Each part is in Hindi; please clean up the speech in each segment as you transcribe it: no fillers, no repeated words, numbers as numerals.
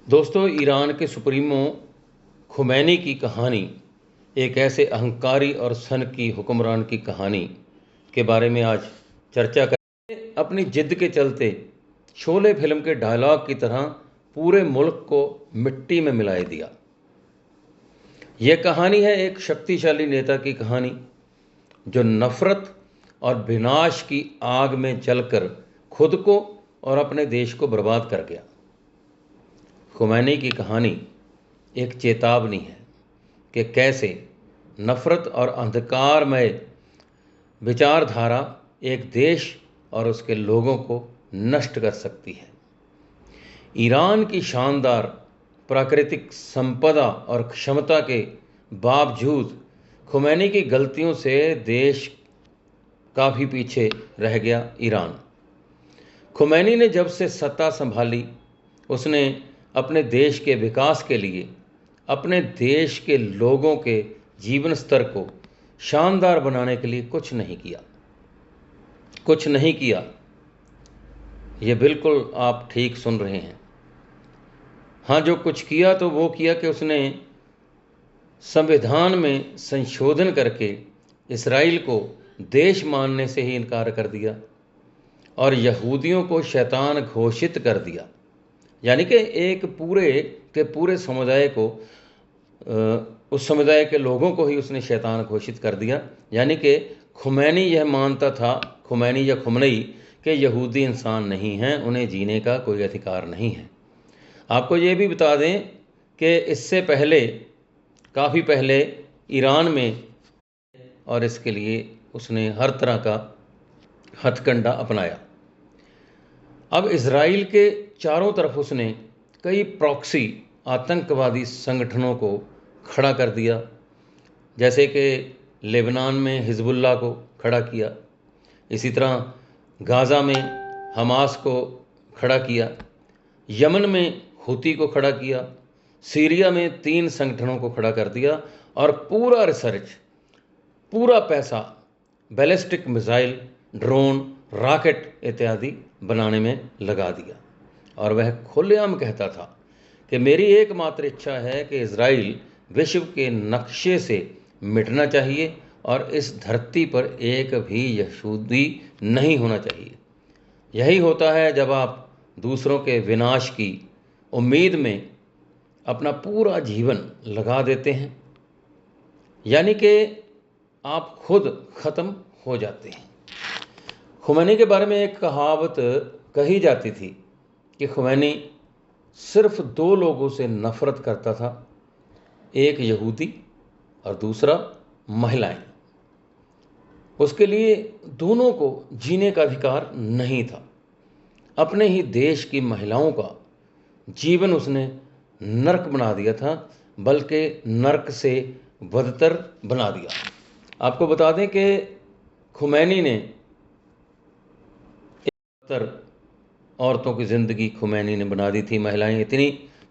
दोस्तों, ईरान के सुप्रीमो खुमैनी की कहानी एक ऐसे अहंकारी और सन की हुक्मरान की कहानी के बारे में आज चर्चा करेंगे। अपनी जिद के चलते शोले फिल्म के डायलॉग की तरह पूरे मुल्क को मिट्टी में मिलाए दिया। यह कहानी है एक शक्तिशाली नेता की कहानी जो नफरत और विनाश की आग में जलकर खुद को और अपने देश को बर्बाद कर गया। खुमैनी की कहानी एक चेतावनी है कि कैसे नफरत और अंधकारमय विचारधारा एक देश और उसके लोगों को नष्ट कर सकती है। ईरान की शानदार प्राकृतिक संपदा और क्षमता के बावजूद खुमैनी की गलतियों से देश काफ़ी पीछे रह गया। ईरान खुमैनी ने जब से सत्ता संभाली, उसने अपने देश के विकास के लिए, अपने देश के लोगों के जीवन स्तर को शानदार बनाने के लिए कुछ नहीं किया। ये बिल्कुल आप ठीक सुन रहे हैं। हाँ, जो कुछ किया तो वो किया कि उसने संविधान में संशोधन करके इसराइल को देश मानने से ही इनकार कर दिया और यहूदियों को शैतान घोषित कर दिया। यानी कि एक पूरे के पूरे समुदाय को, उस समुदाय के लोगों को ही उसने शैतान घोषित कर दिया। यानी कि खुमैनी यह मानता था, खुमैनी या खुमनई, कि यहूदी इंसान नहीं हैं, उन्हें जीने का कोई अधिकार नहीं है। आपको ये भी बता दें कि इससे पहले, काफ़ी पहले ईरान में, और इसके लिए उसने हर तरह का हथकंडा अपनाया। अब इसराइल के चारों तरफ उसने कई प्रॉक्सी आतंकवादी संगठनों को खड़ा कर दिया, जैसे कि लेबनान में हिजबुल्लाह को खड़ा किया, इसी तरह गाज़ा में हमास को खड़ा किया, यमन में हुती को खड़ा किया, सीरिया में 3 संगठनों को खड़ा कर दिया और पूरा रिसर्च, पूरा पैसा बैलिस्टिक मिसाइल, ड्रोन, रॉकेट इत्यादि बनाने में लगा दिया। और वह खुलेआम कहता था कि मेरी एकमात्र इच्छा है कि इज़राइल विश्व के नक्शे से मिटना चाहिए और इस धरती पर एक भी यहूदी नहीं होना चाहिए। यही होता है जब आप दूसरों के विनाश की उम्मीद में अपना पूरा जीवन लगा देते हैं, यानी कि आप खुद ख़त्म हो जाते हैं। खुमैनी के बारे में एक कहावत कही जाती थी कि खुमैनी सिर्फ 2 लोगों से नफरत करता था, एक यहूदी और दूसरा महिलाएं। उसके लिए दोनों को जीने का अधिकार नहीं था। अपने ही देश की महिलाओं का जीवन उसने नरक बना दिया था, बल्कि नरक से बदतर बना दिया। आपको बता दें कि खुमैनी ने औरतों की ज़िंदगी खुमैनी ने बना दी थी। महिलाएं इतनी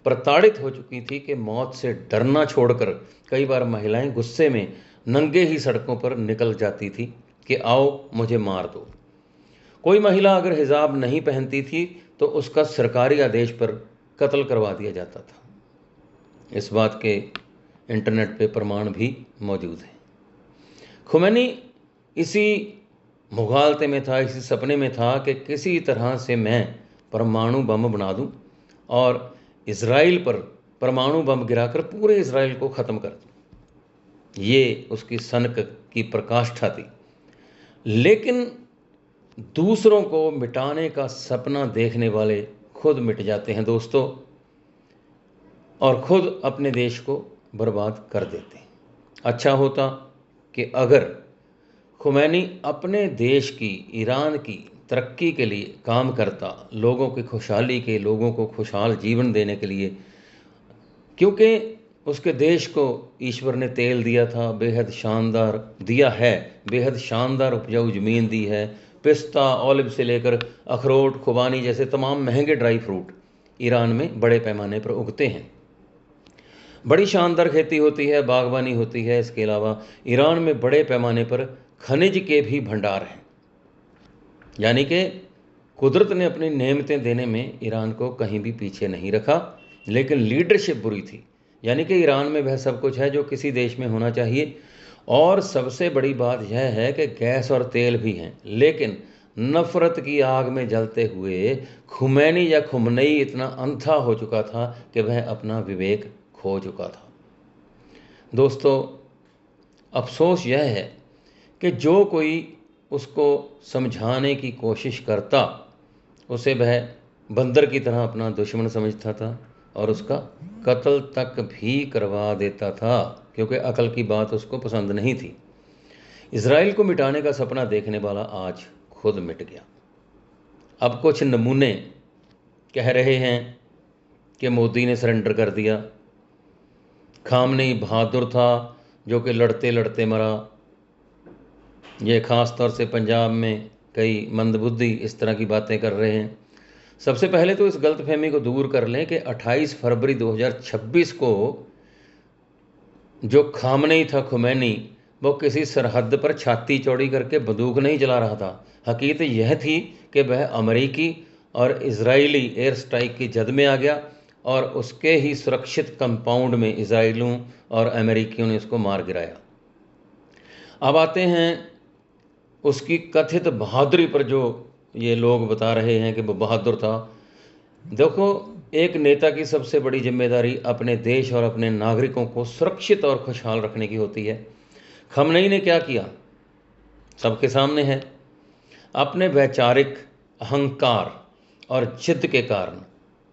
प्रताड़ित हो चुकी थी कि मौत से डरना छोड़कर कई बार महिलाएं गुस्से में नंगे ही सड़कों पर निकल जाती थी कि आओ मुझे मार दो। कोई महिला अगर हिजाब नहीं पहनती थी तो उसका सरकारी आदेश पर कत्ल करवा दिया जाता था। इस बात के इंटरनेट पे प्रमाण भी मौजूद हैं। खुमैनी इसी मुगालते में था, इसी सपने में था कि किसी तरह से मैं परमाणु बम बना दूं और इज़राइल पर परमाणु बम गिराकर पूरे इज़राइल को ख़त्म कर दूं। ये उसकी सनक की प्रकाष्ठा थी। लेकिन दूसरों को मिटाने का सपना देखने वाले खुद मिट जाते हैं दोस्तों, और खुद अपने देश को बर्बाद कर देते हैं। अच्छा होता कि अगर खुमैनी अपने देश की, ईरान की तरक्की के लिए काम करता, लोगों की खुशहाली के, लोगों को खुशहाल जीवन देने के लिए, क्योंकि उसके देश को ईश्वर ने तेल दिया था, बेहद शानदार दिया है, बेहद शानदार उपजाऊ ज़मीन दी है। पिस्ता, ऑलिव से लेकर अखरोट, खुबानी जैसे तमाम महंगे ड्राई फ्रूट ईरान में बड़े पैमाने पर उगते हैं। बड़ी शानदार खेती होती है, बागवानी होती है। इसके अलावा ईरान में बड़े पैमाने पर खनिज के भी भंडार हैं। यानी कि कुदरत ने अपनी नेमतें देने में ईरान को कहीं भी पीछे नहीं रखा। लेकिन लीडरशिप बुरी थी। यानी कि ईरान में वह सब कुछ है जो किसी देश में होना चाहिए, और सबसे बड़ी बात यह है कि गैस और तेल भी हैं, लेकिन नफ़रत की आग में जलते हुए खुमैनी या खुमनई इतना अंधा हो चुका था कि वह अपना विवेक खो चुका था। दोस्तों, अफसोस यह है कि जो कोई उसको समझाने की कोशिश करता, उसे वह बंदर की तरह अपना दुश्मन समझता था और उसका कत्ल तक भी करवा देता था, क्योंकि अकल की बात उसको पसंद नहीं थी। इज़राइल को मिटाने का सपना देखने वाला आज खुद मिट गया। अब कुछ नमूने कह रहे हैं कि मोदी ने सरेंडर कर दिया, खामनेई बहादुर था जो कि लड़ते लड़ते मरा। ये ख़ास तौर से पंजाब में कई मंदबुद्धि इस तरह की बातें कर रहे हैं। सबसे पहले तो इस गलतफहमी को दूर कर लें कि 28 फरवरी 2026 को जो खामनेई था, खुमैनी, वो किसी सरहद पर छाती चौड़ी करके बंदूक नहीं चला रहा था। हकीकत यह थी कि वह अमेरिकी और इजरायली एयर स्ट्राइक की जद में आ गया और उसके ही सुरक्षित कंपाउंड में इजरायलियों और अमेरिकियों ने उसको मार गिराया। अब आते हैं उसकी कथित बहादुरी पर, जो ये लोग बता रहे हैं कि वो बहादुर था। देखो, एक नेता की सबसे बड़ी जिम्मेदारी अपने देश और अपने नागरिकों को सुरक्षित और खुशहाल रखने की होती है। खमनई ने क्या किया सबके सामने है। अपने वैचारिक अहंकार और जिद के कारण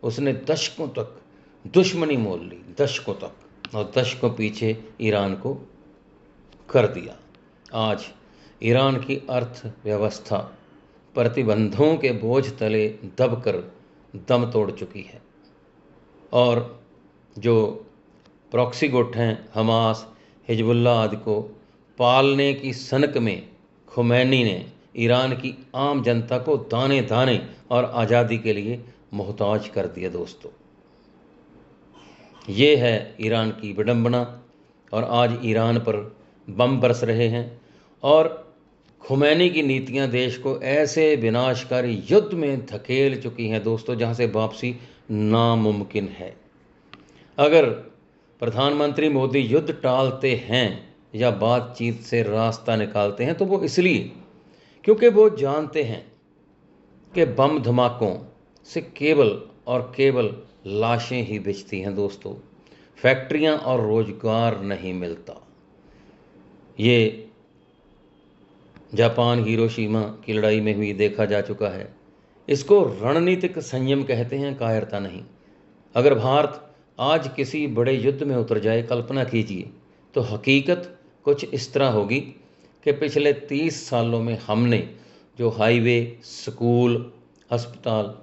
उसने दशकों तक दुश्मनी मोल ली, दशकों तक, और दशकों पीछे ईरान को कर दिया। आज ईरान की अर्थव्यवस्था प्रतिबंधों के बोझ तले दबकर दम तोड़ चुकी है, और जो प्रॉक्सी गुट हैं, हमास, हिजबुल्लाह आदि को पालने की सनक में खुमैनी ने ईरान की आम जनता को दाने दाने और आज़ादी के लिए मोहताज कर दिया। दोस्तों, ये है ईरान की विडंबना, और आज ईरान पर बम बरस रहे हैं, और खुमैनी की नीतियां देश को ऐसे विनाशकारी युद्ध में धकेल चुकी हैं दोस्तों, जहां से वापसी नामुमकिन है। अगर प्रधानमंत्री मोदी युद्ध टालते हैं या बातचीत से रास्ता निकालते हैं, तो वो इसलिए क्योंकि वो जानते हैं कि बम धमाकों से केवल और केवल लाशें ही बिछती हैं दोस्तों, फैक्ट्रियां और रोजगार नहीं मिलता। ये जापान हिरोशिमा की लड़ाई में भी देखा जा चुका है। इसको रणनीतिक संयम कहते हैं, कायरता नहीं। अगर भारत आज किसी बड़े युद्ध में उतर जाए, कल्पना कीजिए, तो हकीकत कुछ इस तरह होगी कि पिछले 30 सालों में हमने जो हाईवे, स्कूल, अस्पताल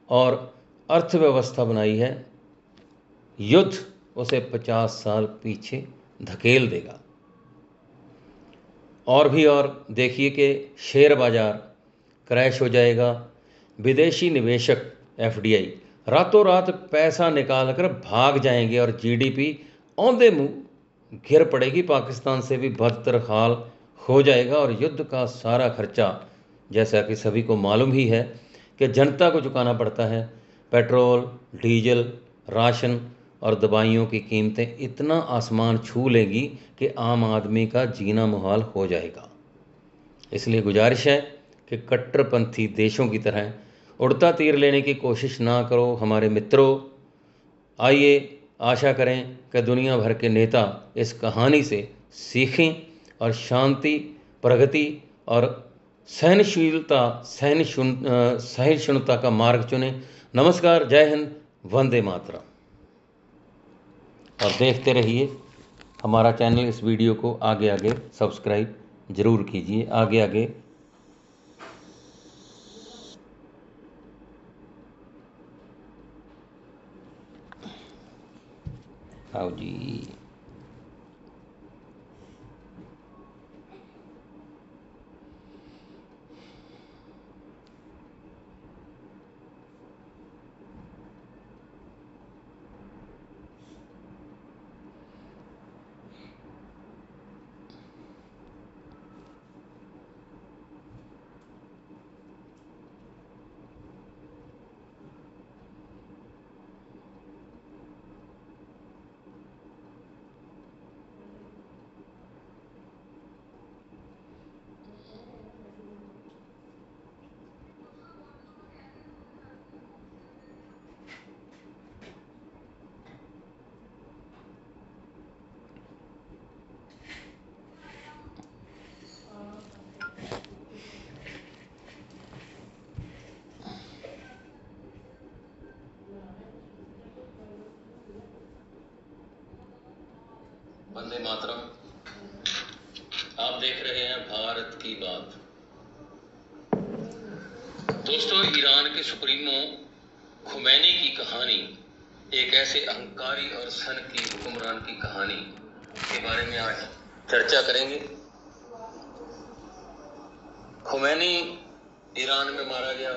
और अर्थव्यवस्था बनाई है, युद्ध उसे 50 साल पीछे धकेल देगा। और भी और देखिए कि शेयर बाजार क्रैश हो जाएगा, विदेशी निवेशक एफडीआई रातों रात पैसा निकाल कर भाग जाएंगे, और जीडीपी औंधे मुंह गिर पड़ेगी, पाकिस्तान से भी बदतर हाल हो जाएगा। और युद्ध का सारा खर्चा, जैसा कि सभी को मालूम ही है, कि जनता को चुकाना पड़ता है। पेट्रोल, डीजल, राशन और दवाइयों की कीमतें इतना आसमान छू लेंगी कि आम आदमी का जीना मुहाल हो जाएगा। इसलिए गुजारिश है कि कट्टरपंथी देशों की तरह उड़ता तीर लेने की कोशिश ना करो हमारे मित्रों। आइए आशा करें कि दुनिया भर के नेता इस कहानी से सीखें और शांति, प्रगति और सहिष्णुता का मार्ग चुनें। नमस्कार, जय हिंद, वंदे मातरम। और देखते रहिए हमारा चैनल। इस वीडियो को आगे आगे सब्सक्राइब ज़रूर कीजिए। आगे आगे आओ जी। वंदे मातरम। आप देख रहे हैं भारत की बात। दोस्तों, ईरान के सुप्रीमो खुमैनी की कहानी, एक ऐसे अहंकारी और सनकी हुक्मरान की कहानी के बारे में आज चर्चा करेंगे। खुमैनी ईरान में मारा गया